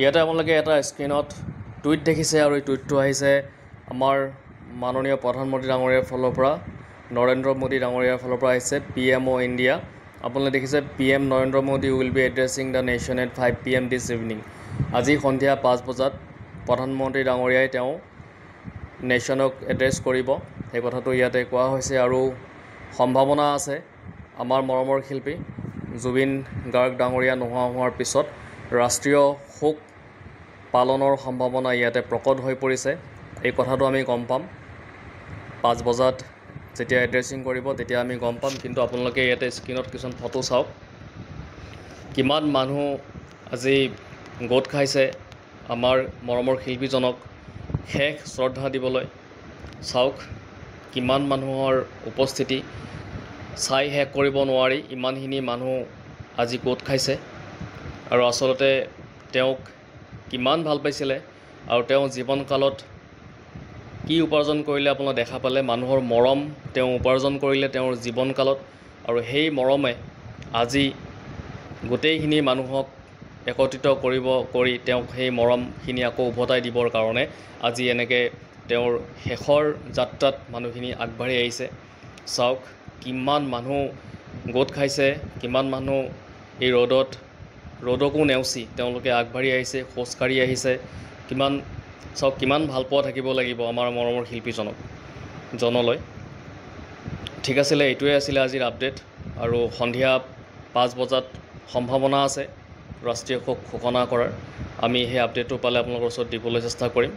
ইয়াতে আপোনালোকে এটা স্ক্ৰীনত টুইট দেখিছে আৰু এই টুইটটো আহিছে আমাৰ মাননীয় প্ৰধানমন্ত্ৰী ডাঙৰীয়াৰ ফালৰ পৰা নৰেন্দ্ৰ মোদী ডাঙৰীয়াৰ ফালৰ পৰা আহিছে PMO ইণ্ডিয়া। আপোনালোকে দেখিছে PM Narendra Modi will be addressing the nation at 5 PM this evening. আজি সন্ধিয়া 5 বজাত প্ৰধানমন্ত্ৰী ডাঙৰীয়াই তেওঁ নেশ্যনক এড্ৰেছ কৰিব, সেই কথাটো ইয়াতে কোৱা হৈছে। আৰু সম্ভাৱনা আছে আমাৰ মৰমৰ শিল্পী জুবিন গাৰ্গ ডাঙৰীয়া নোহোৱা হোৱাৰ পিছত ৰাষ্ট্ৰীয় শোক পালনৰ সম্ভাৱনা ইয়াতে প্ৰকট হৈ পৰিছে। এই কথাটো আমি গম পাম 5 বজাত যেতিয়া এড্ৰেছিং কৰিব তেতিয়া আমি গম পাম। কিন্তু আপোনালোকে ইয়াতে স্ক্ৰীনত কিছুমান ফটো চাওক, কিমান মানুহ আজি গোট খাইছে আমাৰ মৰমৰ শিল্পীজনক শেষ শ্ৰদ্ধা দিবলৈ। চাওক কিমান মানুহৰ উপস্থিতি, চাই শেষ কৰিব নোৱাৰি ইমানখিনি মানুহ আজি গোট খাইছে। আৰু আচলতে তেওঁক কিমান ভাল পাইছিলে আৰু তেওঁ জীৱনকালত কি উপাৰ্জন কৰিলে আপোনালোকে দেখা পালে। মানুহৰ মৰম তেওঁ উপাৰ্জন কৰিলে তেওঁৰ জীৱনকালত, আৰু সেই মৰমে আজি গোটেইখিনি মানুহক একত্ৰিত কৰি তেওঁক সেই মৰমখিনি আকৌ উভতাই দিবৰ কাৰণে আজি এনেকৈ তেওঁৰ শেষৰ যাত্ৰাত মানুহখিনি আগবাঢ়ি আহিছে। চাওক কিমান মানুহ গোট খাইছে, কিমান মানুহ এই ৰ'দকো নেওচি তেওঁলোকে আগবাঢ়ি আহিছে, খোজকাঢ়ি আহিছে। চাওক কিমান ভাল পোৱা থাকিব লাগিব আমাৰ মৰমৰ শিল্পীজনলৈ। ঠিক আছিলে, এইটোৱে আছিলে আজিৰ আপডেট। আৰু সন্ধিয়া 5 বজাত সম্ভাৱনা আছে ৰাষ্ট্ৰীয় শোক ঘোষণা কৰাৰ। আমি সেই আপডেটটো পালে আপোনালোকৰ ওচৰত দিবলৈ চেষ্টা কৰিম।